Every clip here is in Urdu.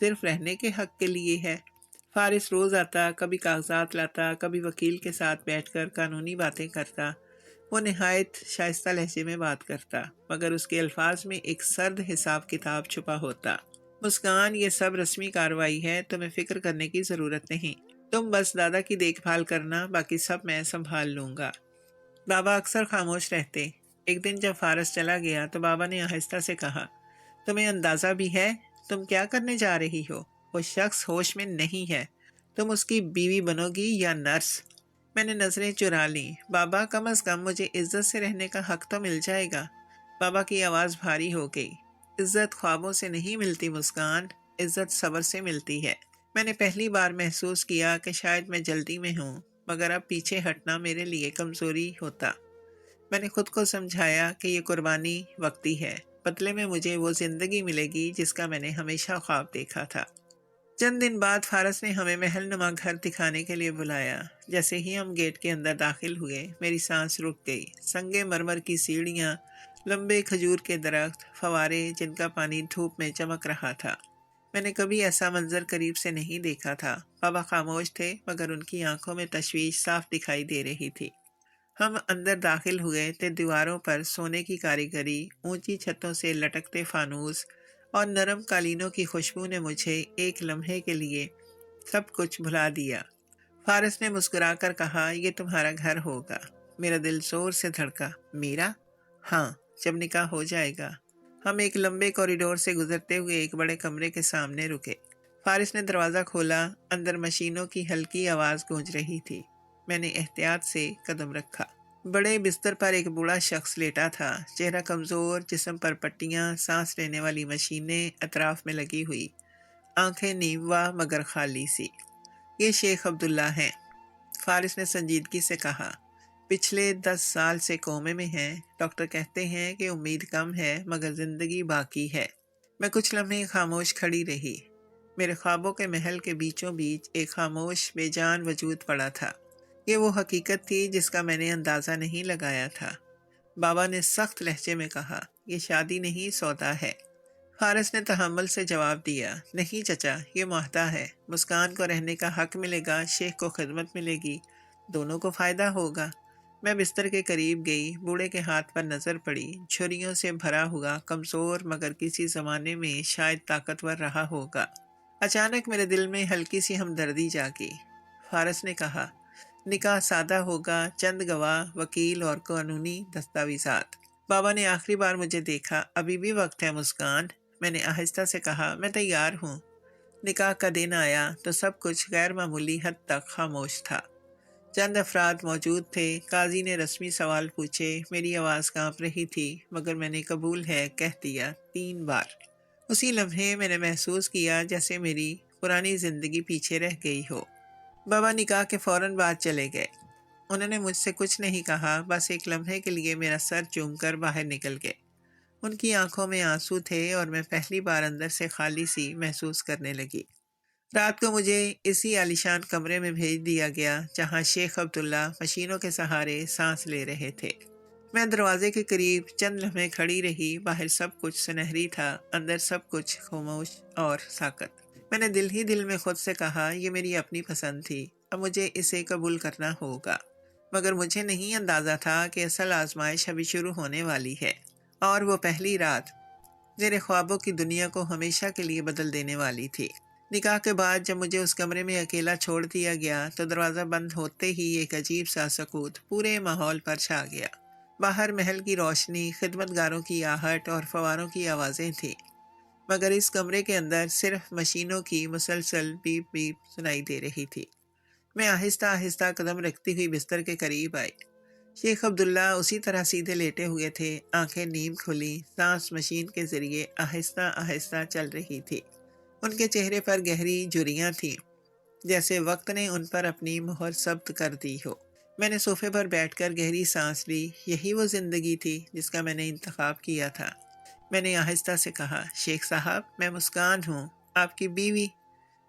صرف رہنے کے حق کے لیے ہے۔ فارس روز آتا، کبھی کاغذات لاتا، کبھی وکیل کے ساتھ بیٹھ کر قانونی باتیں کرتا۔ وہ نہایت شائستہ لہجے میں بات کرتا، مگر اس کے الفاظ میں ایک سرد حساب کتاب چھپا ہوتا۔ مسکان، یہ سب رسمی کارروائی ہے، تمہیں فکر کرنے کی ضرورت نہیں۔ تم بس دادا کی دیکھ بھال کرنا، باقی سب میں سنبھال لوں گا۔ بابا اکثر خاموش رہتے۔ ایک دن جب فارس چلا گیا تو بابا نے آہستہ سے کہا، تمہیں اندازہ بھی ہے تم کیا کرنے جا رہی ہو؟ وہ شخص ہوش میں نہیں ہے۔ تم اس کی بیوی بنو گی یا نرس؟ میں نے نظریں چرا لیں۔ بابا، کم از کم مجھے عزت سے رہنے کا حق تو مل جائے گا۔ بابا کی آواز بھاری ہو گئی۔ عزت خوابوں سے نہیں ملتی مسکان، عزت صبر سے ملتی ہے۔ میں نے پہلی بار محسوس کیا کہ شاید میں جلدی میں ہوں، مگر اب پیچھے ہٹنا میرے لیے کمزوری ہوتا۔ میں نے خود کو سمجھایا کہ یہ قربانی وقتی ہے، بدلے میں مجھے وہ زندگی ملے گی جس کا میں نے ہمیشہ خواب دیکھا تھا۔ چند دن بعد فارس نے ہمیں محل نما گھر دکھانے کے لیے بلایا۔ جیسے ہی ہم گیٹ کے اندر داخل ہوئے، میری سانس رک گئی۔ سنگ مرمر کی سیڑھیاں، لمبے کھجور کے درخت، فوارے جن کا پانی دھوپ میں چمک رہا تھا۔ میں نے کبھی ایسا منظر قریب سے نہیں دیکھا تھا۔ بابا خاموش تھے، مگر ان کی آنکھوں میں تشویش صاف دکھائی دے رہی تھی۔ ہم اندر داخل ہوئے تو دیواروں پر سونے کی کاریگری، اونچی چھتوں سے لٹکتے فانوس اور نرم قالینوں کی خوشبو نے مجھے ایک لمحے کے لیے سب کچھ بھلا دیا۔ فارس نے مسکرا کر کہا، یہ تمہارا گھر ہوگا۔ میرا دل زور سے دھڑکا۔ میرا؟ ہاں، جب نکاح ہو جائے گا۔ ہم ایک لمبے کوریڈور سے گزرتے ہوئے ایک بڑے کمرے کے سامنے رکے۔ فارس نے دروازہ کھولا۔ اندر مشینوں کی ہلکی آواز گونج رہی تھی۔ میں نے احتیاط سے قدم رکھا۔ بڑے بستر پر ایک بوڑھا شخص لیٹا تھا، چہرہ کمزور، جسم پر پٹیاں، سانس لینے والی مشینیں اطراف میں لگی ہوئی، آنکھیں نیوا مگر خالی سی۔ یہ شیخ عبداللہ ہیں، فارس نے سنجیدگی سے کہا۔ پچھلے 10 سال سے کومے میں ہیں۔ ڈاکٹر کہتے ہیں کہ امید کم ہے مگر زندگی باقی ہے۔ میں کچھ لمحے خاموش کھڑی رہی۔ میرے خوابوں کے محل کے بیچوں بیچ ایک خاموش بے جان وجود پڑا تھا۔ یہ وہ حقیقت تھی جس کا میں نے اندازہ نہیں لگایا تھا۔ بابا نے سخت لہجے میں کہا، یہ شادی نہیں، سودا ہے۔ فارس نے تحمل سے جواب دیا، نہیں چچا، یہ معاہدہ ہے۔ مسکان کو رہنے کا حق ملے گا، شیخ کو خدمت ملے گی، دونوں کو فائدہ ہوگا۔ میں بستر کے قریب گئی، بوڑھے کے ہاتھ پر نظر پڑی، چھریوں سے بھرا ہوا، کمزور مگر کسی زمانے میں شاید طاقتور رہا ہوگا۔ اچانک میرے دل میں ہلکی سی ہمدردی جاگی۔ فارس نے کہا، نکاح سادہ ہوگا، چند گواہ، وکیل اور قانونی دستاویزات۔ بابا نے آخری بار مجھے دیکھا، ابھی بھی وقت ہے مسکان۔ میں نے آہستہ سے کہا، میں تیار ہوں۔ نکاح کا دن آیا تو سب کچھ غیر معمولی حد تک خاموش تھا۔ چند افراد موجود تھے، قاضی نے رسمی سوال پوچھے، میری آواز کانپ رہی تھی، مگر میں نے قبول ہے کہہ دیا 3 بار۔ اسی لمحے میں نے محسوس کیا جیسے میری پرانی زندگی پیچھے رہ گئی ہو۔ بابا نکاح کے فوراً بعد چلے گئے۔ انہوں نے مجھ سے کچھ نہیں کہا، بس ایک لمحے کے لیے میرا سر چوم کر باہر نکل گئے۔ ان کی آنکھوں میں آنسو تھے اور میں پہلی بار اندر سے خالی سی محسوس کرنے لگی۔ رات کو مجھے اسی عالیشان کمرے میں بھیج دیا گیا جہاں شیخ عبداللہ مشینوں کے سہارے سانس لے رہے تھے۔ میں دروازے کے قریب چند لمحے کھڑی رہی۔ باہر سب کچھ سنہری تھا، اندر سب کچھ خاموش اور ساکت۔ میں نے دل ہی دل میں خود سے کہا، یہ میری اپنی پسند تھی، اب مجھے اسے قبول کرنا ہوگا۔ مگر مجھے نہیں اندازہ تھا کہ اصل آزمائش ابھی شروع ہونے والی ہے، اور وہ پہلی رات میرے خوابوں کی دنیا کو ہمیشہ کے لیے بدل دینے والی تھی۔ نکاح کے بعد جب مجھے اس کمرے میں اکیلا چھوڑ دیا گیا تو دروازہ بند ہوتے ہی ایک عجیب سا سکوت پورے ماحول پر چھا گیا۔ باہر محل کی روشنی، خدمت گاروں کی آہٹ اور فواروں کی آوازیں تھیں، مگر اس کمرے کے اندر صرف مشینوں کی مسلسل بیپ بیپ سنائی دے رہی تھی۔ میں آہستہ آہستہ قدم رکھتی ہوئی بستر کے قریب آئی۔ شیخ عبداللہ اسی طرح سیدھے لیٹے ہوئے تھے، آنکھیں نیم کھلی، سانس مشین کے ذریعے آہستہ آہستہ چل رہی تھی۔ ان کے چہرے پر گہری جھریاں تھیں، جیسے وقت نے ان پر اپنی مہر ثبت کر دی ہو۔ میں نے صوفے پر بیٹھ کر گہری سانس لی۔ یہی وہ زندگی تھی جس کا میں نے انتخاب کیا تھا۔ میں نے آہستہ سے کہا، شیخ صاحب، میں مسکان ہوں، آپ کی بیوی۔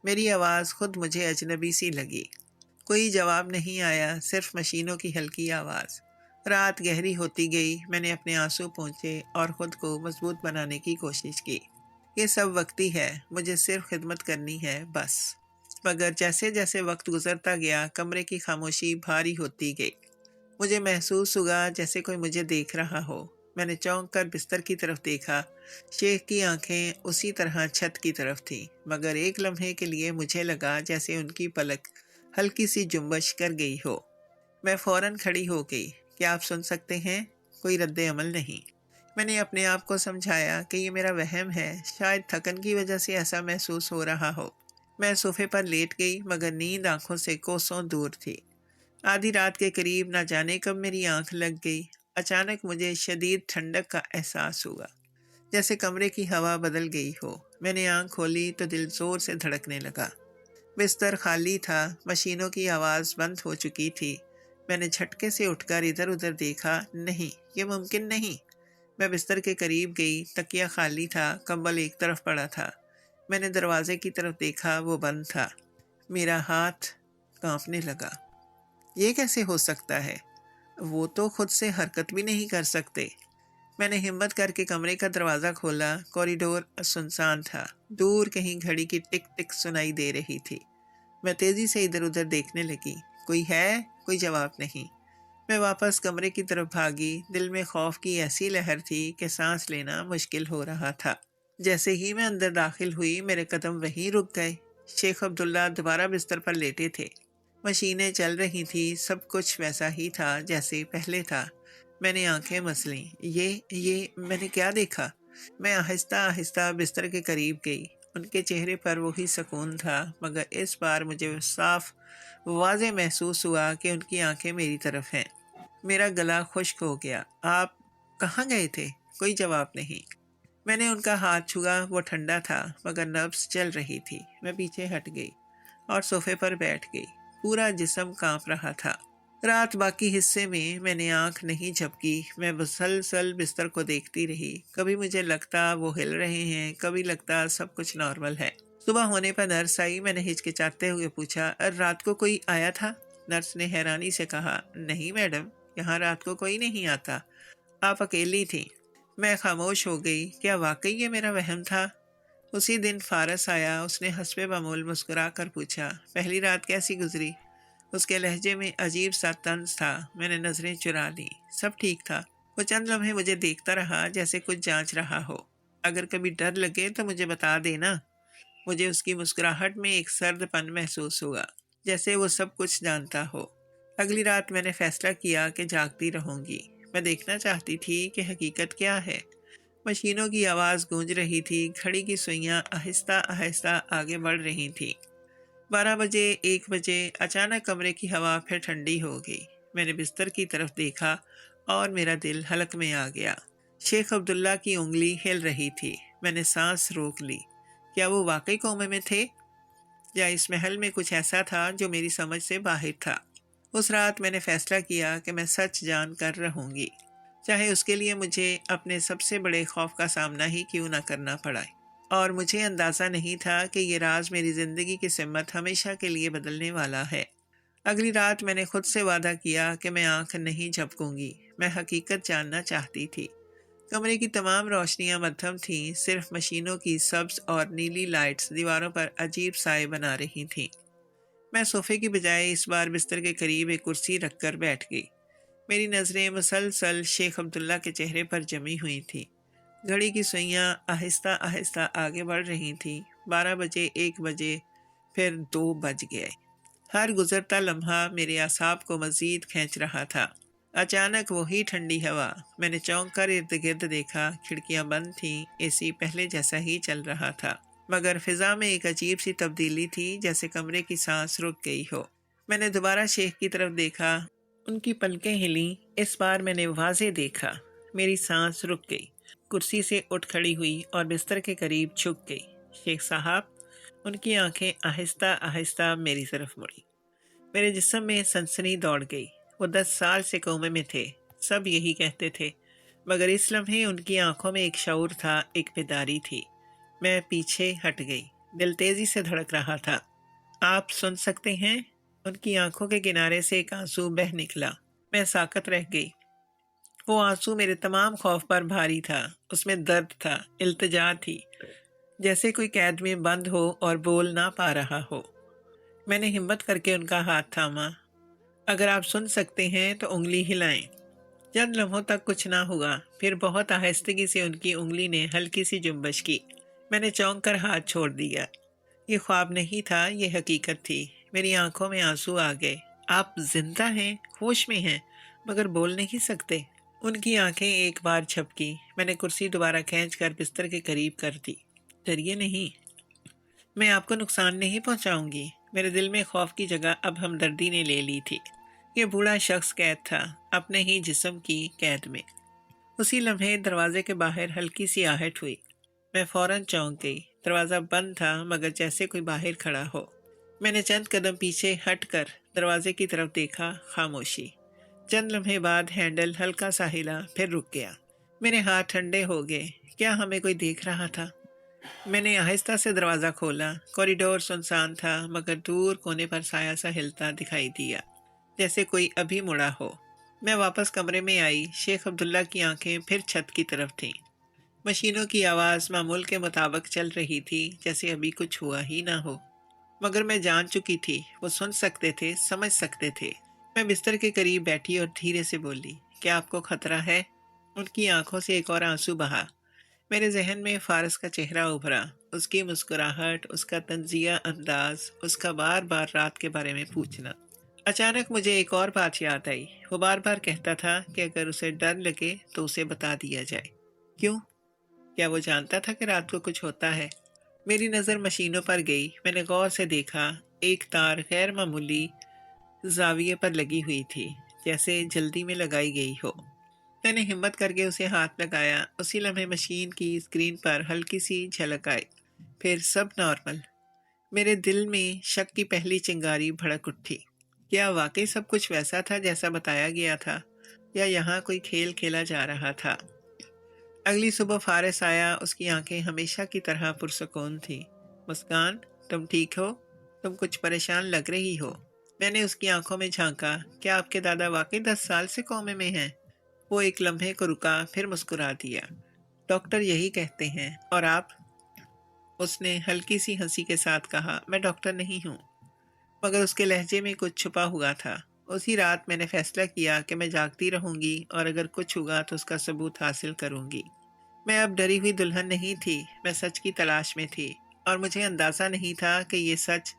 میری آواز خود مجھے اجنبی سی لگی۔ کوئی جواب نہیں آیا، صرف مشینوں کی ہلکی آواز۔ رات گہری ہوتی گئی۔ میں نے اپنے آنسو پونچھے اور خود کو مضبوط بنانے کی کوشش کی۔ یہ سب وقتی ہے، مجھے صرف خدمت کرنی ہے بس۔ مگر جیسے جیسے وقت گزرتا گیا کمرے کی خاموشی بھاری ہوتی گئی۔ مجھے محسوس ہوا جیسے کوئی مجھے دیکھ رہا ہو۔ میں نے چونک کر بستر کی طرف دیکھا۔ شیخ کی آنکھیں اسی طرح چھت کی طرف تھیں، مگر ایک لمحے کے لیے مجھے لگا جیسے ان کی پلک ہلکی سی جنبش کر گئی ہو۔ میں فوراً کھڑی ہو گئی۔ کیا آپ سن سکتے ہیں؟ کوئی رد عمل نہیں۔ میں نے اپنے آپ کو سمجھایا کہ یہ میرا وہم ہے، شاید تھکن کی وجہ سے ایسا محسوس ہو رہا ہو۔ میں صوفے پر لیٹ گئی، مگر نیند آنکھوں سے کوسوں دور تھی۔ آدھی رات کے قریب نہ جانے کب میری آنکھ لگ گئی۔ اچانک مجھے شدید ٹھنڈک کا احساس ہوا، جیسے کمرے کی ہوا بدل گئی ہو۔ میں نے آنکھ کھولی تو دل زور سے دھڑکنے لگا۔ بستر خالی تھا، مشینوں کی آواز بند ہو چکی تھی۔ میں نے جھٹکے سے اٹھ کر ادھر ادھر دیکھا۔ نہیں، یہ ممکن نہیں۔ میں بستر کے قریب گئی، تکیہ خالی تھا، کمبل ایک طرف پڑا تھا۔ میں نے دروازے کی طرف دیکھا، وہ بند تھا۔ میرا ہاتھ کانپنے لگا۔ یہ کیسے ہو سکتا ہے؟ وہ تو خود سے حرکت بھی نہیں کر سکتے۔ میں نے ہمت کر کے کمرے کا دروازہ کھولا۔ کوریڈور سنسان تھا۔ دور کہیں گھڑی کی ٹک ٹک سنائی دے رہی تھی۔ میں تیزی سے ادھر ادھر دیکھنے لگی۔ کوئی ہے؟ کوئی جواب نہیں۔ میں واپس کمرے کی طرف بھاگی۔ دل میں خوف کی ایسی لہر تھی کہ سانس لینا مشکل ہو رہا تھا۔ جیسے ہی میں اندر داخل ہوئی میرے قدم وہیں رک گئے۔ شیخ عبداللہ دوبارہ بستر پر لیٹے تھے۔ مشینیں چل رہی تھی، سب کچھ ویسا ہی تھا جیسے پہلے تھا۔ میں نے آنکھیں مسلیں۔ یہ میں نے کیا دیکھا؟ میں آہستہ آہستہ بستر کے قریب گئی۔ ان کے چہرے پر وہی سکون تھا، مگر اس بار مجھے صاف واضح محسوس ہوا کہ ان کی آنکھیں میری طرف ہیں۔ میرا گلا خشک ہو گیا۔ آپ کہاں گئے تھے؟ کوئی جواب نہیں۔ میں نے ان کا ہاتھ چھوا، وہ ٹھنڈا تھا، مگر نبض چل رہی تھی۔ میں پیچھے ہٹ گئی اور صوفے پر بیٹھ گئی۔ پورا جسم کانپ رہا تھا۔ رات باقی حصے میں نے آنکھ نہیں جھپکی۔ میں مسلسل بستر کو دیکھتی رہی۔ کبھی مجھے لگتا وہ ہل رہے ہیں، کبھی لگتا سب کچھ نارمل ہے۔ صبح ہونے پر نرس آئی۔ میں نے ہچکچاتے ہوئے پوچھا، رات کو کوئی آیا تھا؟ نرس نے حیرانی سے کہا، نہیں میڈم، یہاں رات کو کوئی نہیں آتا، آپ اکیلی تھیں۔ میں خاموش ہو گئی۔ کیا واقعی یہ میرا وہم تھا؟ اسی دن فارس آیا۔ اس نے حسب معمول مسکرا کر پوچھا، پہلی رات کیسی گزری؟ اس کے لہجے میں عجیب سا طنز تھا۔ میں نے نظریں چرا لیں۔ سب ٹھیک تھا۔ وہ چند لمحے مجھے دیکھتا رہا جیسے کچھ جانچ رہا ہو۔ اگر کبھی ڈر لگے تو مجھے بتا دینا۔ مجھے اس کی مسکراہٹ میں ایک سرد پن محسوس ہوا، جیسے وہ سب کچھ جانتا ہو۔ اگلی رات میں نے فیصلہ کیا کہ جاگتی رہوں گی۔ میں دیکھنا چاہتی تھی کہ حقیقت کیا ہے۔ مشینوں کی آواز گونج رہی تھی، گھڑی کی سوئیاں آہستہ آہستہ آگے بڑھ رہی تھیں۔ 12 بجے، 1 بجے، اچانک کمرے کی ہوا پھر ٹھنڈی ہو گئی۔ میں نے بستر کی طرف دیکھا اور میرا دل حلق میں آ گیا۔ شیخ عبداللہ کی انگلی ہل رہی تھی۔ میں نے سانس روک لی۔ کیا وہ واقعی کومے میں تھے، یا اس محل میں کچھ ایسا تھا جو میری سمجھ سے باہر تھا؟ اس رات میں نے فیصلہ کیا کہ میں سچ جان کر رہوں گی، چاہے اس کے لیے مجھے اپنے سب سے بڑے خوف کا سامنا ہی کیوں نہ کرنا پڑا۔ اور مجھے اندازہ نہیں تھا کہ یہ راز میری زندگی کی سمت ہمیشہ کے لیے بدلنے والا ہے۔ اگلی رات میں نے خود سے وعدہ کیا کہ میں آنکھ نہیں جھپکوں گی۔ میں حقیقت جاننا چاہتی تھی۔ کمرے کی تمام روشنیاں مدھم تھیں، صرف مشینوں کی سبز اور نیلی لائٹس دیواروں پر عجیب سائے بنا رہی تھیں۔ میں صوفے کی بجائے اس بار بستر کے قریب ایک کرسی رکھ کر بیٹھ گئی۔ میری نظریں مسلسل شیخ عبداللہ کے چہرے پر جمی ہوئی تھیں۔ گھڑی کی سوئیاں آہستہ آہستہ آگے بڑھ رہی تھیں۔ 12 بجے، 1 بجے، پھر 2 بج گئے۔ ہر گزرتا لمحہ میرے اعصاب کو مزید کھینچ رہا تھا۔ اچانک وہی ٹھنڈی ہوا۔ میں نے چونک کر ارد گرد دیکھا۔ کھڑکیاں بند تھیں، اے سی پہلے جیسا ہی چل رہا تھا، مگر فضا میں ایک عجیب سی تبدیلی تھی، جیسے کمرے کی سانس رک گئی ہو۔ میں نے دوبارہ شیخ کی طرف دیکھا۔ ان کی پلکیں ہلیں۔ اس بار میں نے واضح دیکھا۔ میری سانس رک گئی۔ کرسی سے اٹھ کھڑی ہوئی اور بستر کے قریب جھک گئی۔ شیخ صاحب، ان کی آنکھیں آہستہ آہستہ میری طرف مڑی۔ میرے جسم میں سنسنی دوڑ گئی۔ وہ 10 سال سے کومے میں تھے، سب یہی کہتے تھے، مگر اس لمحے ان کی آنکھوں میں ایک شعور تھا، ایک بیداری تھی۔ میں پیچھے ہٹ گئی۔ دل تیزی سے دھڑک رہا تھا۔ آپ سن سکتے ہیں؟ ان کی آنکھوں کے کنارے سے ایک آنسو بہہ نکلا۔ میں ساکت رہ گئی۔ وہ آنسو میرے تمام خوف پر بھاری تھا۔ اس میں درد تھا، التجا تھی، جیسے کوئی قید میں بند ہو اور بول نہ پا رہا ہو۔ میں نے ہمت کر کے ان کا ہاتھ تھاما۔ اگر آپ سن سکتے ہیں تو انگلی ہلائیں۔ چند لمحوں تک کچھ نہ ہوا، پھر بہت آہستگی سے ان کی انگلی نے ہلکی سی جنبش کی۔ میں نے چونک کر ہاتھ چھوڑ دیا۔ یہ خواب نہیں تھا، یہ حقیقت تھی۔ میری آنکھوں میں آنسو آ گئے۔ آپ زندہ ہیں، ہوش میں ہیں، مگر بول نہیں سکتے۔ ان کی آنکھیں ایک بار جھپکی۔ میں نے کرسی دوبارہ کھینچ کر بستر کے قریب کر دی۔ ڈریے نہیں، میں آپ کو نقصان نہیں پہنچاؤں گی۔ میرے دل میں خوف کی جگہ اب ہمدردی نے لے لی تھی۔ یہ بوڑھا شخص قید تھا، اپنے ہی جسم کی قید میں۔ اسی لمحے دروازے کے باہر ہلکی سی آہٹ ہوئی۔ میں فوراً چونک گئی۔ دروازہ بند تھا، مگر جیسے کوئی باہر کھڑا ہو۔ میں نے چند قدم پیچھے ہٹ کر دروازے کی طرف دیکھا۔ خاموشی۔ چند لمحے بعد ہینڈل ہلکا سا ہلا، پھر رک گیا۔ میرے ہاتھ ٹھنڈے ہو گئے۔ کیا ہمیں کوئی دیکھ رہا تھا؟ میں نے آہستہ سے دروازہ کھولا۔ کوریڈور سنسان تھا، مگر دور کونے پر سایہ سا ہلتا دکھائی دیا، جیسے کوئی ابھی مڑا ہو۔ میں واپس کمرے میں آئی۔ شیخ عبداللہ کی آنکھیں پھر چھت کی طرف تھیں۔ مشینوں کی آواز معمول کے مطابق چل رہی تھی، جیسے ابھی کچھ ہوا ہی نہ ہو۔ مگر میں جان چکی تھی، وہ سن سکتے تھے، سمجھ سکتے تھے۔ میں بستر کے قریب بیٹھی اور دھیرے سے بولی، کیا آپ کو خطرہ ہے؟ ان کی آنکھوں سے ایک اور آنسو بہا۔ میرے ذہن میں فارس کا چہرہ ابھرا، اس کی مسکراہٹ، اس کا طنزیہ انداز، اس کا بار بار رات کے بارے میں پوچھنا۔ اچانک مجھے ایک اور بات یاد آئی۔ وہ بار بار کہتا تھا کہ اگر اسے ڈر لگے تو اسے بتا دیا جائے۔ کیوں؟ کیا وہ جانتا تھا کہ رات کو کچھ ہوتا ہے؟ میری نظر مشینوں پر گئی۔ میں نے غور سے دیکھا، ایک تار غیر معمولی زاویے پر لگی ہوئی تھی، جیسے جلدی میں لگائی گئی ہو۔ میں نے ہمت کر کے اسے ہاتھ لگایا۔ اسی لمحے مشین کی اسکرین پر ہلکی سی جھلک آئی، پھر سب نارمل۔ میرے دل میں شک کی پہلی چنگاری بھڑک اٹھی۔ کیا واقعی سب کچھ ویسا تھا جیسا بتایا گیا تھا، یا یہاں کوئی کھیل کھیلا جا رہا تھا؟ اگلی صبح فارس آیا۔ اس کی آنکھیں ہمیشہ کی طرح پرسکون تھیں۔ مسکان، تم ٹھیک ہو؟ تم کچھ پریشان لگ رہی ہو۔ میں نے اس کی آنکھوں میں جھانکا۔ کیا آپ کے دادا واقعی 10 سال سے کومے میں ہیں؟ وہ ایک لمحے کو رکا، پھر مسکرا دیا۔ ڈاکٹر یہی کہتے ہیں۔ اور آپ؟ اس نے ہلکی سی ہنسی کے ساتھ کہا، میں ڈاکٹر نہیں ہوں۔ مگر اس کے لہجے میں کچھ چھپا ہوا تھا۔ اسی رات میں نے فیصلہ کیا کہ میں جاگتی رہوں گی، اور اگر کچھ ہوگا تو اس کا ثبوت حاصل کروں گی۔ میں اب ڈری ہوئی دلہن نہیں تھی، میں سچ کی تلاش میں تھی، اور مجھے اندازہ نہیں تھا کہ یہ سچ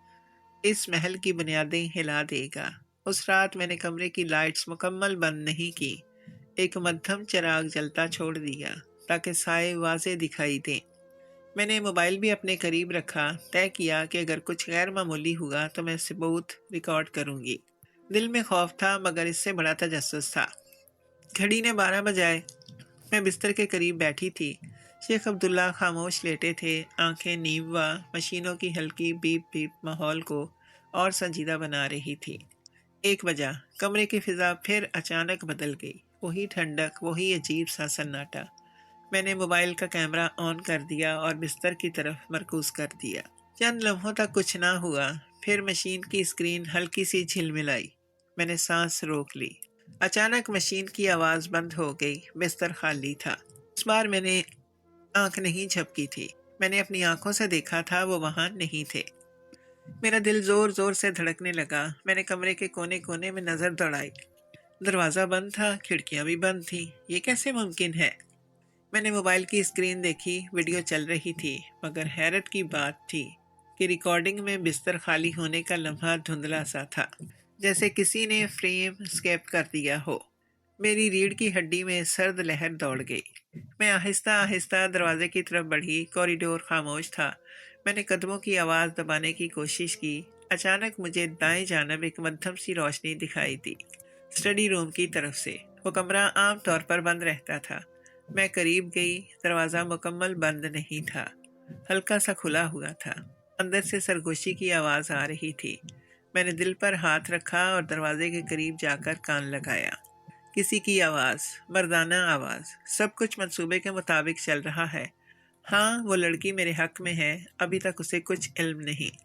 اس محل کی بنیادیں ہلا دے گا۔ اس رات میں نے کمرے کی لائٹس مکمل بند نہیں کی، ایک مدھم چراغ جلتا چھوڑ دیا تاکہ سائے واضح دکھائی دیں۔ میں نے موبائل بھی اپنے قریب رکھا، طے کیا کہ اگر کچھ غیر معمولی ہوا تو میں ثبوت ریکارڈ کروں گی۔ دل میں خوف تھا، مگر اس سے بڑا تجسس تھا۔ گھڑی نے 12 بجائے۔ میں بستر کے قریب بیٹھی تھی۔ شیخ عبداللہ خاموش لیٹے تھے، آنکھیں نیموا۔ مشینوں کی ہلکی بیپ بیپ ماحول کو اور سنجیدہ بنا رہی تھی۔ 1 بجا۔ کمرے کی فضا پھر اچانک بدل گئی۔ وہی ٹھنڈک، وہی عجیب سا سناٹا۔ میں نے موبائل کا کیمرہ آن کر دیا اور بستر کی طرف مرکوز کر دیا۔ چند لمحوں تک کچھ نہ ہوا، پھر مشین کی اسکرین ہلکی سی جھلملائی۔ میں نے سانس روک لی۔ اچانک مشین کی آواز بند ہو گئی، بستر خالی تھا۔ اس بار میں نے آنکھ نہیں جھپکی تھی، میں نے اپنی آنکھوں سے دیکھا تھا، وہ وہاں نہیں تھے۔ میرا دل زور زور سے دھڑکنے لگا۔ میں نے کمرے کے کونے کونے میں نظر دوڑائی۔ دروازہ بند تھا، کھڑکیاں بھی بند تھیں۔ یہ کیسے ممکن ہے؟ میں نے موبائل کی اسکرین دیکھی، ویڈیو چل رہی تھی، مگر حیرت کی بات تھی کہ ریکارڈنگ میں بستر خالی ہونے کا لمحہ دھندلا سا تھا، جیسے کسی نے فریم اسکیپ کر دیا ہو۔ میری ریڑھ کی ہڈی میں سرد لہر دوڑ گئی۔ میں آہستہ آہستہ دروازے کی طرف بڑھی۔ کوریڈور خاموش تھا۔ میں نے قدموں کی آواز دبانے کی کوشش کی۔ اچانک مجھے دائیں جانب ایک مدھم سی روشنی دکھائی دی، اسٹڈی روم کی طرف سے۔ وہ کمرہ عام طور پر بند رہتا تھا۔ میں قریب گئی۔ دروازہ مکمل بند نہیں تھا، ہلکا سا کھلا ہوا تھا۔ اندر سے سرگوشی کی آواز آ رہی تھی۔ میں نے دل پر ہاتھ رکھا اور دروازے کے قریب جا کر کان لگایا۔ کسی کی آواز، مردانہ آواز۔ سب کچھ منصوبے کے مطابق چل رہا ہے۔ ہاں، وہ لڑکی میرے حق میں ہے، ابھی تک اسے کچھ علم نہیں۔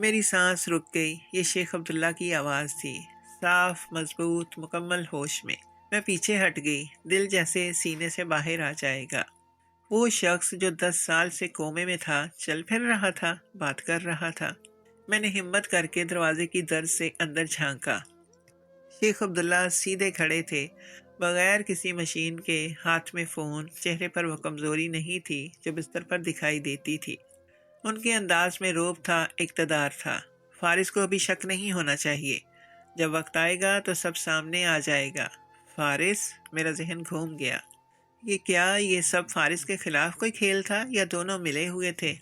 میری سانس رک گئی۔ یہ شیخ عبداللہ کی آواز تھی، صاف، مضبوط، مکمل ہوش میں۔ میں پیچھے ہٹ گئی، دل جیسے سینے سے باہر آ جائے گا۔ وہ شخص جو 10 سال سے کومے میں تھا چل پھر رہا تھا، بات کر رہا تھا۔ میں نے ہمت کر کے دروازے کی درز سے اندر جھانکا۔ شیخ عبداللہ سیدھے کھڑے تھے، بغیر کسی مشین کے، ہاتھ میں فون۔ چہرے پر وہ کمزوری نہیں تھی جو بستر پر دکھائی دیتی تھی۔ ان کے انداز میں رعب تھا، اقتدار تھا۔ فارس کو ابھی شک نہیں ہونا چاہیے، جب وقت آئے گا تو سب سامنے آ جائے گا۔ فارس؟ میرا ذہن گھوم گیا۔ یہ سب فارس کے خلاف کوئی کھیل تھا یا دونوں ملے ہوئے تھے؟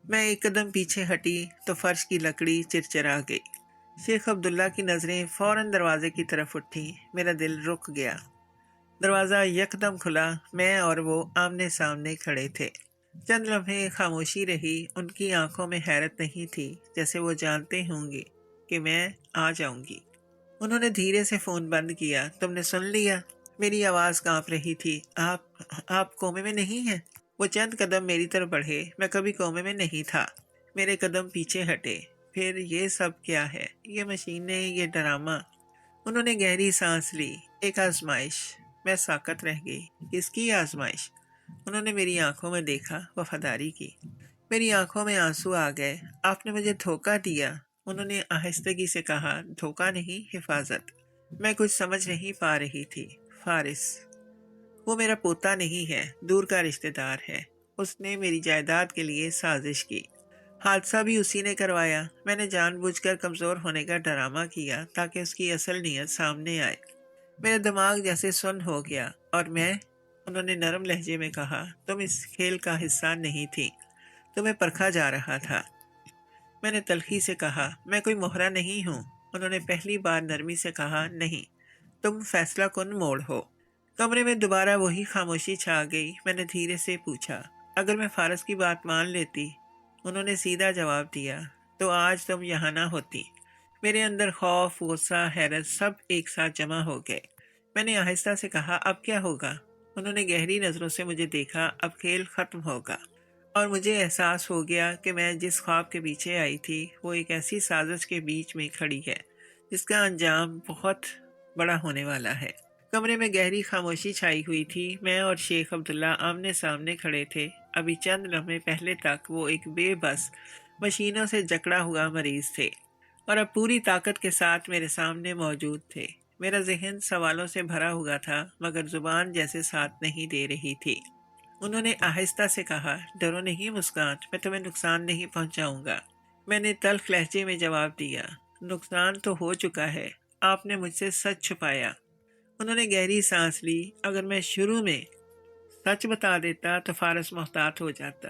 میں ایک قدم پیچھے ہٹی تو فرش کی لکڑی چرچرا گئی۔ شیخ عبداللہ کی نظریں فوراً دروازے کی طرف اٹھیں۔ میرا دل رک گیا۔ دروازہ یکدم کھلا، میں اور وہ آمنے سامنے کھڑے تھے۔ چند لمحے خاموشی رہی۔ ان کی آنکھوں میں حیرت نہیں تھی، جیسے وہ جانتے ہوں گے کہ میں آ جاؤں گی۔ انہوں نے دھیرے سے فون بند کیا۔ تم نے سن لیا؟ میری آواز کانپ رہی تھی۔ آپ کومے میں نہیں ہیں؟ وہ چند قدم میری طرف بڑھے۔ میں کبھی کومے میں نہیں تھا۔ میرے قدم پیچھے ہٹے۔ پھر یہ سب کیا ہے؟ یہ مشینیں، یہ ڈرامہ۔ انہوں نے گہری سانس لی۔ ایک آزمائش۔ میں ساکت رہ گئی۔ کس کی آزمائش؟ انہوں نے میری آنکھوں میں دیکھا، وفاداری کی۔ میری آنکھوں میں آنسو آ گئے۔ آپ نے مجھے دھوکہ دیا، انہوں نے آہستگی سے کہا۔ دھوکہ نہیں، حفاظت۔ میں کچھ سمجھ نہیں پا رہی تھی۔ فارس؟ وہ میرا پوتا نہیں ہے، دور کا رشتہ دار ہے۔ اس نے میری جائیداد کے لیے سازش کی۔ حادثہ بھی اسی نے کروایا۔ میں نے جان بوجھ کر کمزور ہونے کا ڈرامہ کیا تاکہ اس کی اصل نیت سامنے آئے۔ میرا دماغ جیسے سن ہو گیا۔ اور میں؟ انہوں نے نرم لہجے میں کہا۔ تم اس کھیل کا حصہ نہیں تھی، تمہیں پرکھا جا رہا تھا۔ میں نے تلخی سے کہا، میں کوئی مہرہ نہیں ہوں۔ انہوں نے پہلی بار نرمی سے کہا، نہیں، تم فیصلہ کن موڑ ہو۔ کمرے میں دوبارہ وہی خاموشی چھا گئی۔ میں نے دھیرے سے پوچھا، اگر میں فارس کی بات مان لیتی؟ انہوں نے سیدھا جواب دیا، تو آج تم یہاں نہ ہوتی۔ میرے اندر خوف، غصہ، حیرت سب ایک ساتھ جمع ہو گئے۔ میں نے آہستہ سے کہا، اب کیا ہوگا؟ انہوں نے گہری نظروں سے مجھے دیکھا۔ اب کھیل ختم ہوگا۔ اور مجھے احساس ہو گیا کہ میں جس خواب کے پیچھے آئی تھی وہ ایک ایسی سازش کے بیچ میں کھڑی ہے جس کا انجام بہت بڑا ہونے والا ہے۔ کمرے میں گہری خاموشی چھائی ہوئی تھی۔ میں اور شیخ عبداللہ آمنے سامنے کھڑے تھے۔ ابھی چند لمحے پہلے تک وہ ایک بے بس، مشینوں سے جکڑا ہوا مریض تھے، اور اب پوری طاقت کے ساتھ میرے سامنے موجود تھے۔ میرا ذہن سوالوں سے بھرا ہوا تھا، مگر زبان جیسے ساتھ نہیں دے رہی تھی۔ انہوں نے آہستہ سے کہا، ڈرو نہیں مسکان، میں تمہیں نقصان نہیں پہنچاؤں گا۔ میں نے تلخ لہجے میں جواب دیا، نقصان تو ہو چکا ہے، آپ نے مجھ سے سچ چھپایا۔ انہوں نے گہری سانس لی۔ اگر میں شروع میں سچ بتا دیتا تو فارس محتاط ہو جاتا۔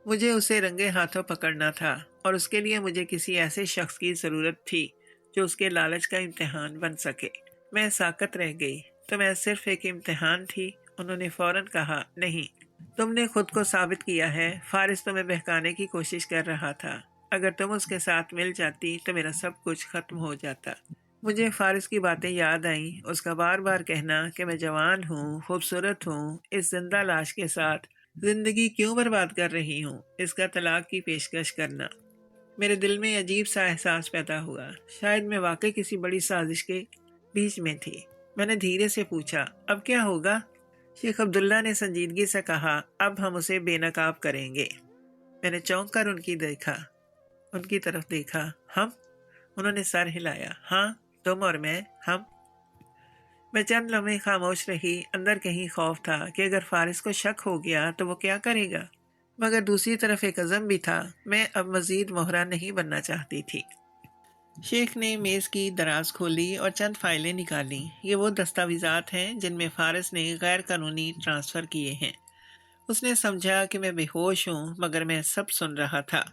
مجھے اسے رنگے ہاتھوں پکڑنا تھا، اور اس کے لیے مجھے کسی ایسے شخص کی ضرورت تھی جو اس کے لالچ کا امتحان بن سکے۔ میں ساکت رہ گئی۔ تو میں صرف ایک امتحان تھی؟ انہوں نے فوراً کہا، نہیں، تم نے خود کو ثابت کیا ہے۔ فارس تمہیں بہکانے کی کوشش کر رہا تھا۔ اگر تم اس کے ساتھ مل جاتی تو میرا سب کچھ ختم ہو جاتا۔ مجھے فارس کی باتیں یاد آئیں، اس کا بار بار کہنا کہ میں جوان ہوں، خوبصورت ہوں، اس زندہ لاش کے ساتھ زندگی کیوں برباد کر رہی ہوں، اس کا طلاق کی پیشکش کرنا۔ میرے دل میں عجیب سا احساس پیدا ہوا، شاید میں واقعی کسی بڑی سازش کے بیچ میں تھی۔ میں نے دھیرے سے پوچھا، اب کیا ہوگا؟ شیخ عبداللہ نے سنجیدگی سے کہا، اب ہم اسے بے نقاب کریں گے۔ میں نے چونک کر ان کی طرف دیکھا۔ ہم؟ انہوں نے سر ہلایا۔ ہاں، تم اور میں، ہم۔ میں چند لمحے خاموش رہی۔ اندر کہیں خوف تھا کہ اگر فارس کو شک ہو گیا تو وہ کیا کرے گا، مگر دوسری طرف ایک عزم بھی تھا، میں اب مزید مہرہ نہیں بننا چاہتی تھی۔ شیخ نے میز کی دراز کھولی اور چند فائلیں نکالیں۔ یہ وہ دستاویزات ہیں جن میں فارس نے غیر قانونی ٹرانسفر کیے ہیں۔ اس نے سمجھا کہ میں بے ہوش ہوں، مگر میں سب سن رہا تھا۔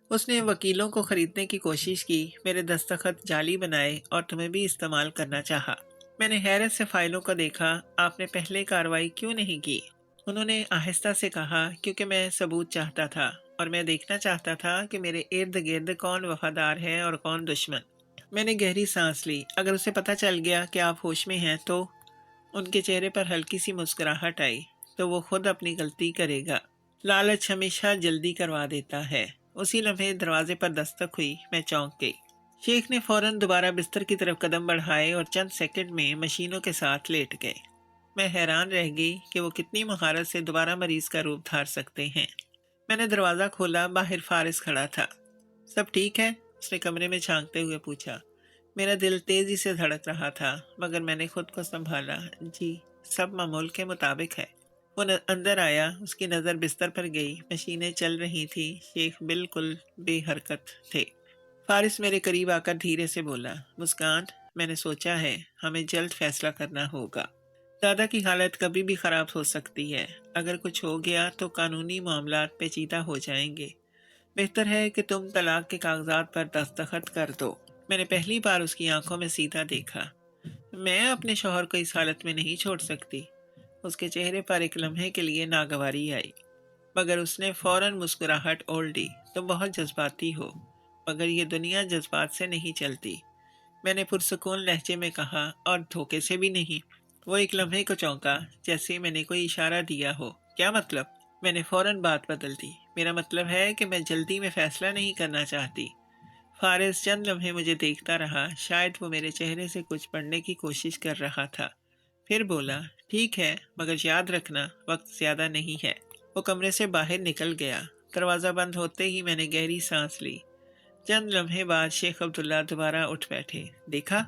اس نے وکیلوں کو خریدنے کی کوشش کی، میرے دستخط جعلی بنائے اور تمہیں بھی استعمال کرنا چاہا۔ میں نے حیرت سے فائلوں کو دیکھا۔ آپ نے پہلے کارروائی کیوں نہیں کی؟ انہوں نے آہستہ سے کہا، کیونکہ میں ثبوت چاہتا تھا، اور میں دیکھنا چاہتا تھا کہ میرے ارد گرد کون وفادار ہے اور کون دشمن۔ میں نے گہری سانس لی۔ اگر اسے پتہ چل گیا کہ آپ ہوش میں ہیں تو؟ ان کے چہرے پر ہلکی سی مسکراہٹ آئی۔ تو وہ خود اپنی غلطی کرے گا۔ لالچ ہمیشہ جلدی کروا دیتا ہے۔ اسی لمحے دروازے پر دستک ہوئی۔ میں چونک گئی۔ شیخ نے فوراً دوبارہ بستر کی طرف قدم بڑھائے اور چند سیکنڈ میں مشینوں کے ساتھ لیٹ گئے۔ میں حیران رہ گئی کہ وہ کتنی مہارت سے دوبارہ مریض کا روپ دھار سکتے ہیں۔ میں نے دروازہ کھولا، باہر فارس کھڑا تھا۔ سب ٹھیک ہے؟ اس نے کمرے میں جھانکتے ہوئے پوچھا۔ میرا دل تیزی سے دھڑک رہا تھا، مگر میں نے خود کو سنبھالا۔ جی، سب معمول کے مطابق ہے۔ وہ اندر آیا، اس کی نظر بستر پر گئی، مشینیں چل رہی تھی، شیخ بالکل بے حرکت تھے۔ فارس میرے قریب آ کر دھیرے سے بولا، مسکان، میں نے سوچا ہے ہمیں جلد فیصلہ کرنا ہوگا۔ دادا کی حالت کبھی بھی خراب ہو سکتی ہے۔ اگر کچھ ہو گیا تو قانونی معاملات پیچیدہ ہو جائیں گے۔ بہتر ہے کہ تم طلاق کے کاغذات پر دستخط کر دو۔ میں نے پہلی بار اس کی آنکھوں میں سیدھا دیکھا۔ میں اپنے شوہر کو اس حالت میں نہیں چھوڑ سکتی۔ اس کے چہرے پر ایک لمحے کے لیے ناگواری آئی، مگر اس نے فوراً مسکراہٹ اوڑھ لی۔ تم بہت جذباتی ہو، مگر یہ دنیا جذبات سے نہیں چلتی، میں نے پرسکون لہجے میں کہا، اور دھوکے سے بھی نہیں۔ وہ ایک لمحے کو چونکا، جیسے میں نے کوئی اشارہ دیا ہو۔ کیا مطلب؟ میں نے فوراً بات بدل دی۔ میرا مطلب ہے کہ میں جلدی میں فیصلہ نہیں کرنا چاہتی۔ فارس چند لمحے مجھے دیکھتا رہا، شاید وہ میرے چہرے سے کچھ پڑھنے کی کوشش کر رہا تھا۔ پھر بولا، ٹھیک ہے، مگر یاد رکھنا وقت زیادہ نہیں ہے۔ وہ کمرے سے باہر نکل گیا۔ دروازہ بند ہوتے ہی میں نے گہری سانس لی۔ چند لمحے بعد شیخ عبداللہ دوبارہ اٹھ بیٹھے۔ دیکھا؟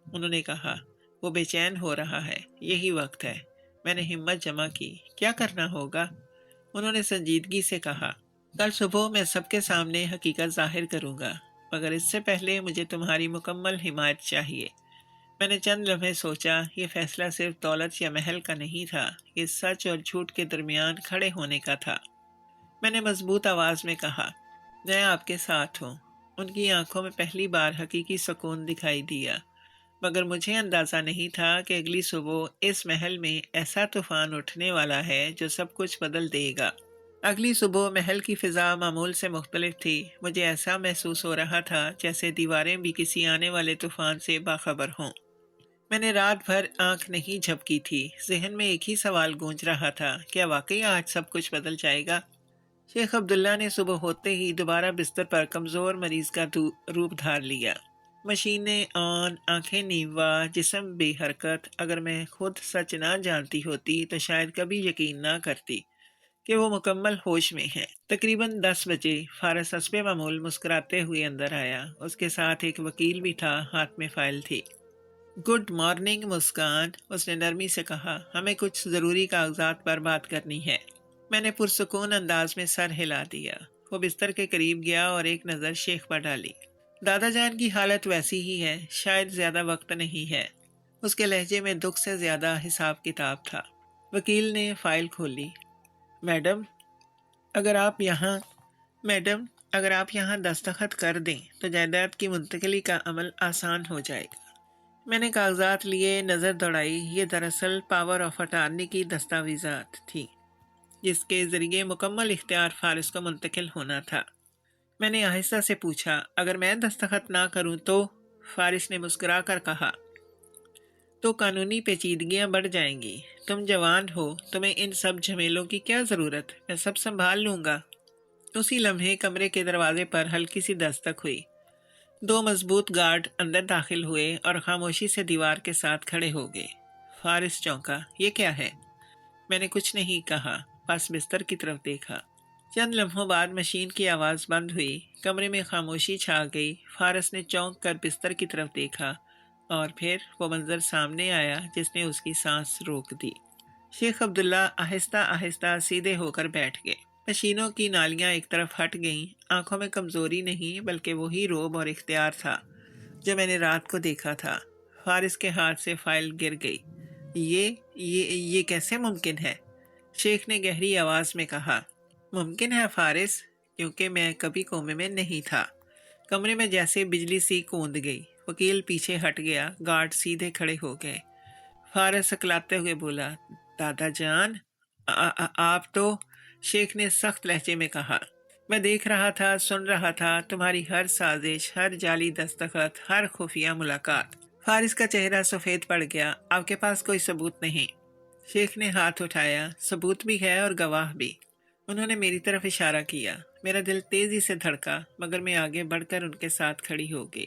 انہوں نے کہا، وہ بے چین ہو رہا ہے، یہی وقت ہے۔ میں نے ہمت جمع کی۔ کیا کرنا ہوگا؟ انہوں نے سنجیدگی سے کہا، کل صبح میں سب کے سامنے حقیقت ظاہر کروں گا، مگر اس سے پہلے مجھے تمہاری مکمل حمایت چاہیے۔ میں نے چند لمحے سوچا، یہ فیصلہ صرف دولت یا محل کا نہیں تھا، یہ سچ اور جھوٹ کے درمیان کھڑے ہونے کا تھا۔ میں نے مضبوط آواز میں کہا، میں آپ کے ساتھ ہوں۔ ان کی آنکھوں میں پہلی بار حقیقی سکون دکھائی دیا، مگر مجھے اندازہ نہیں تھا کہ اگلی صبح اس محل میں ایسا طوفان اٹھنے والا ہے جو سب کچھ بدل دے گا۔ اگلی صبح محل کی فضا معمول سے مختلف تھی۔ مجھے ایسا محسوس ہو رہا تھا جیسے دیواریں بھی کسی آنے والے طوفان سے باخبر ہوں۔ میں نے رات بھر آنکھ نہیں جھپکی تھی، ذہن میں ایک ہی سوال گونج رہا تھا، کیا واقعی آج سب کچھ بدل جائے گا؟ شیخ عبداللہ نے صبح ہوتے ہی دوبارہ بستر پر کمزور مریض کا روپ دھار لیا۔ مشینیں آن، آنکھیں نیوا، جسم بے حرکت۔ اگر میں خود سچ نہ جانتی ہوتی تو شاید کبھی یقین نہ کرتی کہ وہ مکمل ہوش میں ہیں۔ تقریباً 10 بجے فارس حسب معمول مسکراتے ہوئے اندر آیا۔ اس کے ساتھ ایک وکیل بھی تھا، ہاتھ میں فائل تھی۔ گڈ مارننگ مسکان، اس نے نرمی سے کہا، ہمیں کچھ ضروری کاغذات پر بات کرنی ہے۔ میں نے پرسکون انداز میں سر ہلا دیا۔ وہ بستر کے قریب گیا اور ایک نظر شیخ پر ڈالی۔ دادا جان کی حالت ویسی ہی ہے، شاید زیادہ وقت نہیں ہے۔ اس کے لہجے میں دکھ سے زیادہ حساب کتاب تھا۔ وکیل نے فائل کھولی۔ میڈم، اگر آپ یہاں دستخط کر دیں تو جائیداد کی منتقلی کا عمل آسان ہو جائے گا۔ میں نے کاغذات لیے، نظر دوڑائی۔ یہ دراصل پاور آف اٹارنی کی دستاویزات تھی، جس کے ذریعے مکمل اختیار فارس کو منتقل ہونا تھا۔ میں نے آہستہ سے پوچھا، اگر میں دستخط نہ کروں تو؟ فارس نے مسکرا کر کہا، تو قانونی پیچیدگیاں بڑھ جائیں گی۔ تم جوان ہو، تمہیں ان سب جھمیلوں کی کیا ضرورت؟ میں سب سنبھال لوں گا۔ اسی لمحے کمرے کے دروازے پر ہلکی سی دستک ہوئی۔ 2 مضبوط گارڈ اندر داخل ہوئے اور خاموشی سے دیوار کے ساتھ کھڑے ہو گئے۔ فارس چونکا، یہ کیا ہے؟ میں نے کچھ نہیں کہا، بس بستر کی طرف دیکھا۔ چند لمحوں بعد مشین کی آواز بند ہوئی، کمرے میں خاموشی چھا گئی۔ فارس نے چونک کر بستر کی طرف دیکھا، اور پھر وہ منظر سامنے آیا جس نے اس کی سانس روک دی۔ شیخ عبداللہ آہستہ آہستہ سیدھے ہو کر بیٹھ گئے۔ مشینوں کی نالیاں ایک طرف ہٹ گئیں۔ آنکھوں میں کمزوری نہیں بلکہ وہی روب اور اختیار تھا جو میں نے رات کو دیکھا تھا۔ فارس کے ہاتھ سے فائل گر گئی۔ یہ کیسے ممکن ہے؟ شیخ نے گہری آواز میں کہا، ممکن ہے فارس، کیونکہ میں کبھی کومے میں نہیں تھا۔ کمرے میں جیسے بجلی سی کوند گئی۔ وکیل پیچھے ہٹ گیا، گارڈ سیدھے کھڑے ہو گئے۔ فارس ہکلاتے ہوئے بولا، دادا جان، آپ تو؟ شیخ نے سخت لہجے میں کہا، میں دیکھ رہا تھا، سن رہا تھا، تمہاری ہر سازش، ہر جعلی دستخط، ہر خفیہ ملاقات۔ فارس کا چہرہ سفید پڑ گیا۔ آپ کے پاس کوئی ثبوت نہیں؟ شیخ نے ہاتھ اٹھایا، ثبوت بھی ہے اور گواہ بھی۔ انہوں نے میری طرف اشارہ کیا۔ میرا دل تیزی سے دھڑکا، مگر میں آگے بڑھ کر ان کے ساتھ کھڑی ہو گئی۔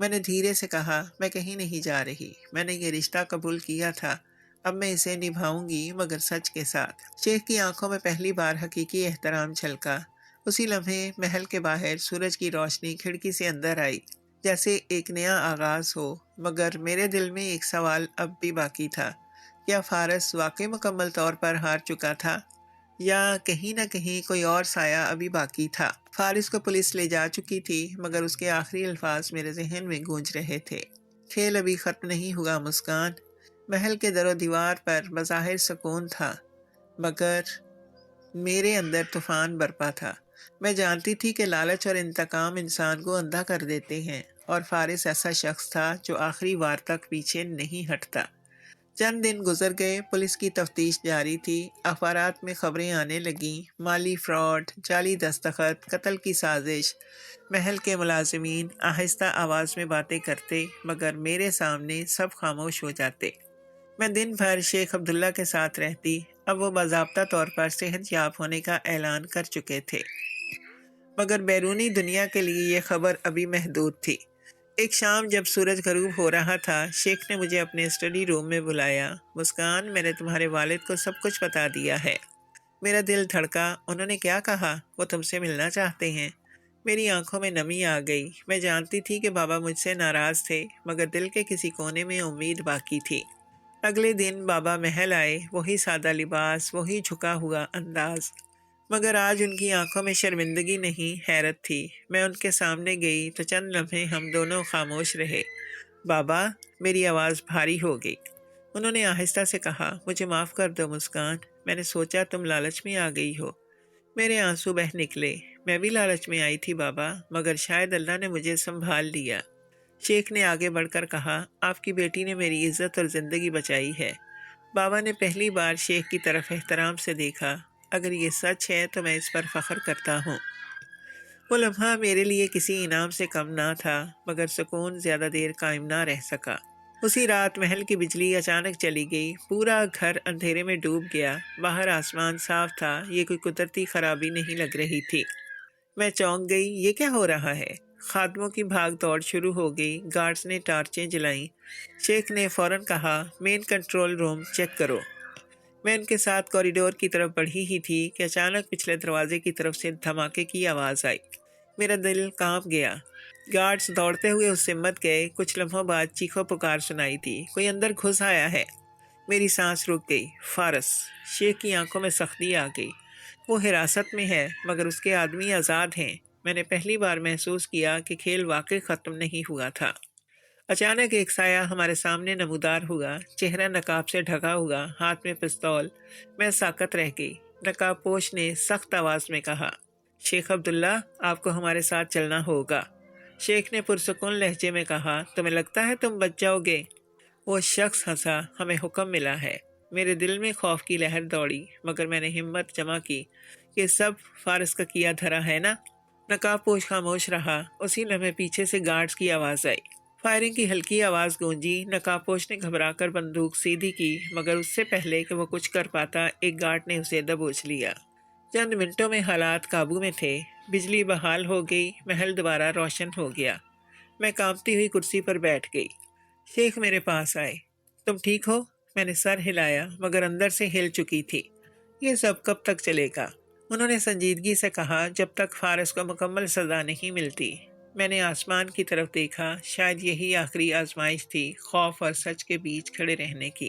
میں نے دھیرے سے کہا، میں کہیں نہیں جا رہی، میں نے یہ رشتہ قبول کیا تھا، اب میں اسے نبھاؤں گی مگر سچ کے ساتھ۔ شیخ کی آنکھوں میں پہلی بار حقیقی احترام چھلکا۔ اسی لمحے محل کے باہر سورج کی روشنی کھڑکی سے اندر آئی، جیسے ایک نیا آغاز ہو، مگر میرے دل میں ایک سوال اب بھی باقی تھا۔ کیا فارس واقعی مکمل طور پر ہار چکا تھا، یا کہیں نہ کہیں کوئی اور سایہ ابھی باقی تھا؟ فارس کو پولیس لے جا چکی تھی، مگر اس کے آخری الفاظ میرے ذہن میں گونج رہے تھے۔ کھیل ابھی ختم نہیں ہوا مسکان۔ محل کے در و دیوار پر بظاہر سکون تھا، مگر میرے اندر طوفان برپا تھا۔ میں جانتی تھی کہ لالچ اور انتقام انسان کو اندھا کر دیتے ہیں، اور فارس ایسا شخص تھا جو آخری وار تک پیچھے نہیں ہٹتا۔ چند دن گزر گئے، پولیس کی تفتیش جاری تھی، اخبارات میں خبریں آنے لگیں، مالی فراڈ، جعلی دستخط، قتل کی سازش۔ محل کے ملازمین آہستہ آواز میں باتیں کرتے، مگر میرے سامنے سب خاموش ہو جاتے۔ میں دن بھر شیخ عبداللہ کے ساتھ رہتی، اب وہ باضابطہ طور پر صحت یاب ہونے کا اعلان کر چکے تھے، مگر بیرونی دنیا کے لیے یہ خبر ابھی محدود تھی۔ ایک شام جب سورج غروب ہو رہا تھا، شیخ نے مجھے اپنے اسٹڈی روم میں بلایا۔ مسکان، میں نے تمہارے والد کو سب کچھ بتا دیا ہے۔ میرا دل دھڑکا۔ انہوں نے کیا کہا؟ وہ تم سے ملنا چاہتے ہیں؟ میری آنکھوں میں نمی آ گئی۔ میں جانتی تھی کہ بابا مجھ سے ناراض تھے، مگر دل کے کسی کونے میں امید باقی تھی۔ اگلے دن بابا محل آئے، وہی سادہ لباس، وہی جھکا ہوا انداز، مگر آج ان کی آنکھوں میں شرمندگی نہیں، حیرت تھی۔ میں ان کے سامنے گئی تو چند لمحے ہم دونوں خاموش رہے۔ بابا، میری آواز بھاری ہو گئی۔ انہوں نے آہستہ سے کہا، مجھے معاف کر دو مسکان، میں نے سوچا تم لالچ میں آ گئی ہو۔ میرے آنسو بہہ نکلے۔ میں بھی لالچ میں آئی تھی بابا، مگر شاید اللہ نے مجھے سنبھال لیا۔ شیخ نے آگے بڑھ کر کہا، آپ کی بیٹی نے میری عزت اور زندگی بچائی ہے۔ بابا نے پہلی بار شیخ کی طرف احترام سے دیکھا۔ اگر یہ سچ ہے تو میں اس پر فخر کرتا ہوں۔ وہ لمحہ میرے لیے کسی انعام سے کم نہ تھا، مگر سکون زیادہ دیر قائم نہ رہ سکا۔ اسی رات محل کی بجلی اچانک چلی گئی، پورا گھر اندھیرے میں ڈوب گیا۔ باہر آسمان صاف تھا، یہ کوئی قدرتی خرابی نہیں لگ رہی تھی۔ میں چونک گئی، یہ کیا ہو رہا ہے؟ خادموں کی بھاگ دوڑ شروع ہو گئی، گارڈز نے ٹارچیں جلائیں۔ شیخ نے فوراً کہا، مین کنٹرول روم چیک کرو۔ میں ان کے ساتھ کوریڈور کی طرف بڑھی ہی تھی کہ اچانک پچھلے دروازے کی طرف سے دھماکے کی آواز آئی۔ میرا دل کانپ گیا۔ گارڈز دوڑتے ہوئے اس سے مت گئے۔ کچھ لمحوں بعد چیخو پکار سنائی تھی، کوئی اندر گھس آیا ہے۔ میری سانس رک گئی۔ فارس! شیخ کی آنکھوں میں سختی آ گئی۔ وہ حراست میں ہے، مگر اس کے آدمی آزاد ہیں۔ میں نے پہلی بار محسوس کیا کہ کھیل واقعی ختم نہیں ہوا تھا۔ اچانک ایک سایہ ہمارے سامنے نمودار ہوا، چہرہ نقاب سے ڈھکا ہوا، ہاتھ میں پستول۔ میں ساکت رہ گئی۔ نقاب پوش نے سخت آواز میں کہا، شیخ عبداللہ، آپ کو ہمارے ساتھ چلنا ہوگا۔ شیخ نے پرسکون لہجے میں کہا، تمہیں لگتا ہے تم بچ جاؤ گے؟ وہ شخص ہنسا، ہمیں حکم ملا ہے۔ میرے دل میں خوف کی لہر دوڑی، مگر میں نے ہمت جمع کی، یہ سب فارس کا کیا دھرا ہے نا؟ نقاب پوش خاموش رہا۔ اسی لمحے پیچھے سے گارڈز کی آواز آئی۔ فائرنگ کی ہلکی آواز گونجی۔ نقاب پوش نے گھبرا کر بندوق سیدھی کی، مگر اس سے پہلے کہ وہ کچھ کر پاتا، ایک گارڈ نے اسے دبوچ لیا۔ چند منٹوں میں حالات قابو میں تھے۔ بجلی بحال ہو گئی، محل دوبارہ روشن ہو گیا۔ میں کانپتی ہوئی کرسی پر بیٹھ گئی۔ شیخ میرے پاس آئے۔ تم ٹھیک ہو؟ میں نے سر ہلایا، مگر اندر سے ہل چکی تھی۔ یہ سب کب تک چلے گا؟ انہوں نے سنجیدگی سے کہا، جب تک فارس کو مکمل سزا نہیں ملتی۔ میں نے آسمان کی طرف دیکھا، شاید یہی آخری آزمائش تھی، خوف اور سچ کے بیچ کھڑے رہنے کی۔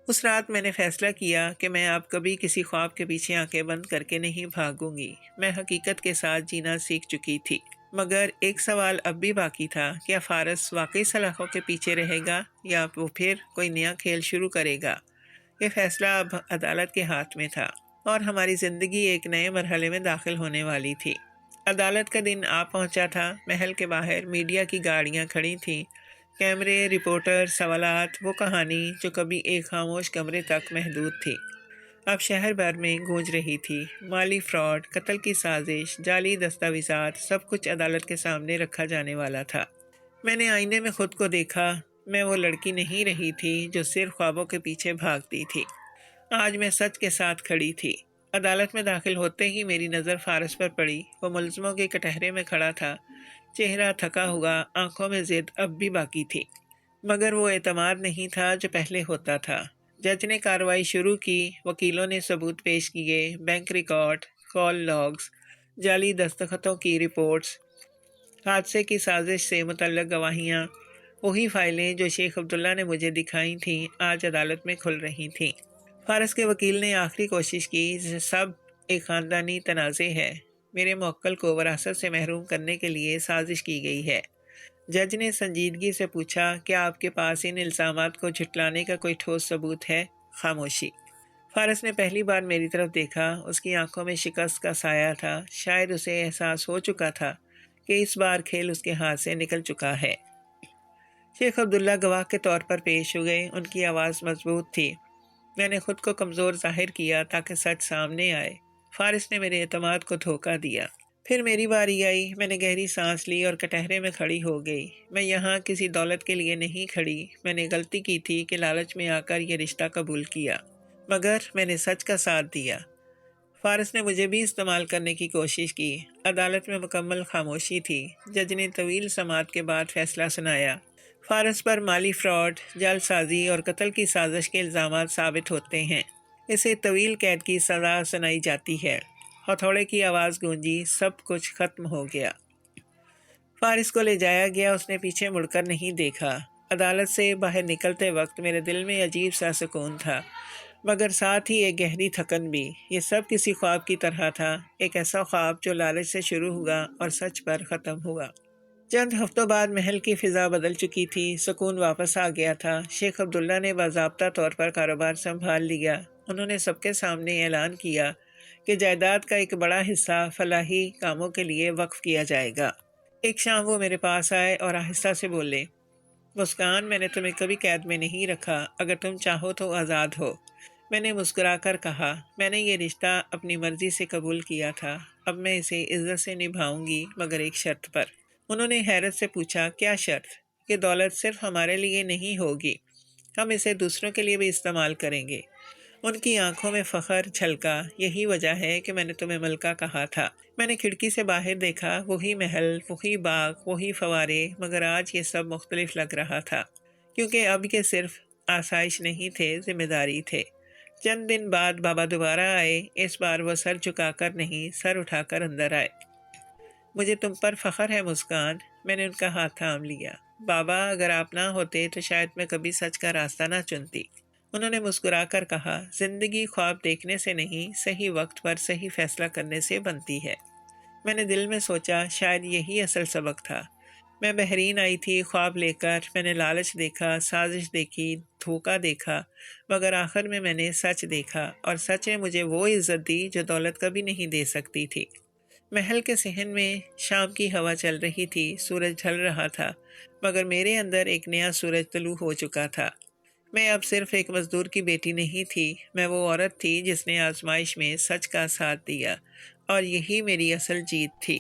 اس رات میں نے فیصلہ کیا کہ میں اب کبھی کسی خواب کے پیچھے آنکھیں بند کر کے نہیں بھاگوں گی۔ میں حقیقت کے ساتھ جینا سیکھ چکی تھی، مگر ایک سوال اب بھی باقی تھا، کیا فارس واقعی سلاخوں کے پیچھے رہے گا، یا وہ پھر کوئی نیا کھیل شروع کرے گا؟ یہ فیصلہ اب عدالت کے ہاتھ میں تھا، اور ہماری زندگی ایک نئے مرحلے میں داخل ہونے والی تھی۔ عدالت کا دن آ پہنچا تھا۔ محل کے باہر میڈیا کی گاڑیاں کھڑی تھیں، کیمرے، رپورٹر، سوالات، وہ کہانی جو کبھی ایک خاموش کمرے تک محدود تھی، اب شہر بھر میں گونج رہی تھی۔ مالی فراڈ، قتل کی سازش، جعلی دستاویزات، سب کچھ عدالت کے سامنے رکھا جانے والا تھا۔ میں نے آئینے میں خود کو دیکھا۔ میں وہ لڑکی نہیں رہی تھی جو صرف خوابوں کے پیچھے بھاگتی تھی۔ آج میں سچ کے ساتھ کھڑی تھی۔ عدالت میں داخل ہوتے ہی میری نظر فارس پر پڑی۔ وہ ملزموں کے کٹہرے میں کھڑا تھا، چہرہ تھکا ہوا، آنکھوں میں ضد اب بھی باقی تھی، مگر وہ اعتماد نہیں تھا جو پہلے ہوتا تھا۔ جج نے کارروائی شروع کی، وکیلوں نے ثبوت پیش کیے، بینک ریکارڈ، کال لاگز، جعلی دستخطوں کی رپورٹس، حادثے کی سازش سے متعلق گواہیاں، وہی فائلیں جو شیخ عبداللہ نے مجھے دکھائی تھیں آج عدالت میں کھل رہی تھیں۔ فارس کے وکیل نے آخری کوشش کی، سب ایک خاندانی تنازع ہے، میرے موکل کو وراثت سے محروم کرنے کے لیے سازش کی گئی ہے۔ جج نے سنجیدگی سے پوچھا، کیا آپ کے پاس ان الزامات کو جھٹلانے کا کوئی ٹھوس ثبوت ہے؟ خاموشی۔ فارس نے پہلی بار میری طرف دیکھا، اس کی آنکھوں میں شکست کا سایہ تھا، شاید اسے احساس ہو چکا تھا کہ اس بار کھیل اس کے ہاتھ سے نکل چکا ہے۔ شیخ عبداللہ گواہ کے طور پر پیش ہوئے، ان کی آواز مضبوط تھی۔ میں نے خود کو کمزور ظاہر کیا تاکہ سچ سامنے آئے۔ فارس نے میرے اعتماد کو دھوکہ دیا۔ پھر میری باری آئی، میں نے گہری سانس لی اور کٹہرے میں کھڑی ہو گئی۔ میں یہاں کسی دولت کے لیے نہیں کھڑی، میں نے غلطی کی تھی کہ لالچ میں آ کر یہ رشتہ قبول کیا، مگر میں نے سچ کا ساتھ دیا۔ فارس نے مجھے بھی استعمال کرنے کی کوشش کی۔ عدالت میں مکمل خاموشی تھی۔ جج نے طویل سماعت کے بعد فیصلہ سنایا۔ فارس پر مالی فراڈ، جعل سازی اور قتل کی سازش کے الزامات ثابت ہوتے ہیں۔ اسے طویل قید کی سزا سنائی جاتی ہے۔ ہتھوڑے کی آواز گونجی، سب کچھ ختم ہو گیا۔ فارس کو لے جایا گیا، اس نے پیچھے مڑ کر نہیں دیکھا۔ عدالت سے باہر نکلتے وقت میرے دل میں عجیب سا سکون تھا، مگر ساتھ ہی ایک گہری تھکن بھی۔ یہ سب کسی خواب کی طرح تھا، ایک ایسا خواب جو لالچ سے شروع ہوا اور سچ پر ختم ہوا۔ چند ہفتوں بعد محل کی فضا بدل چکی تھی، سکون واپس آ گیا تھا۔ شیخ عبداللہ نے باضابطہ طور پر کاروبار سنبھال لیا۔ انہوں نے سب کے سامنے اعلان کیا کہ جائیداد کا ایک بڑا حصہ فلاحی کاموں کے لیے وقف کیا جائے گا۔ ایک شام وہ میرے پاس آئے اور آہستہ سے بولے، مسکان، میں نے تمہیں کبھی قید میں نہیں رکھا، اگر تم چاہو تو آزاد ہو۔ میں نے مسکرا کر کہا، میں نے یہ رشتہ اپنی مرضی سے قبول کیا تھا، اب میں اسے عزت سے نبھاؤں گی، مگر ایک شرط پر۔ انہوں نے حیرت سے پوچھا، کیا شرط؟ کہ دولت صرف ہمارے لیے نہیں ہوگی، ہم اسے دوسروں کے لیے بھی استعمال کریں گے۔ ان کی آنکھوں میں فخر چھلکا، یہی وجہ ہے کہ میں نے تمہیں ملکہ کہا تھا۔ میں نے کھڑکی سے باہر دیکھا، وہی محل، وہی باغ، وہی فوارے، مگر آج یہ سب مختلف لگ رہا تھا، کیونکہ اب یہ صرف آسائش نہیں تھے، ذمہ داری تھے۔ چند دن بعد بابا دوبارہ آئے، اس بار وہ سر جھکا کر نہیں، سر اٹھا کر اندر آئے۔ مجھے تم پر فخر ہے مسکان۔ میں نے ان کا ہاتھ تھام لیا۔ بابا، اگر آپ نہ ہوتے تو شاید میں کبھی سچ کا راستہ نہ چنتی۔ انہوں نے مسکرا کر کہا، زندگی خواب دیکھنے سے نہیں، صحیح وقت پر صحیح فیصلہ کرنے سے بنتی ہے۔ میں نے دل میں سوچا، شاید یہی اصل سبق تھا۔ میں بحرین آئی تھی خواب لے کر، میں نے لالچ دیکھا، سازش دیکھی، دھوکہ دیکھا، مگر آخر میں نے سچ دیکھا، اور سچ نے مجھے وہ عزت دی جو دولت کبھی نہیں دے سکتی تھی۔ محل کے صحن میں شام کی ہوا چل رہی تھی، سورج ڈھل رہا تھا، مگر میرے اندر ایک نیا سورج طلوع ہو چکا تھا۔ میں اب صرف ایک مزدور کی بیٹی نہیں تھی، میں وہ عورت تھی جس نے آزمائش میں سچ کا ساتھ دیا، اور یہی میری اصل جیت تھی۔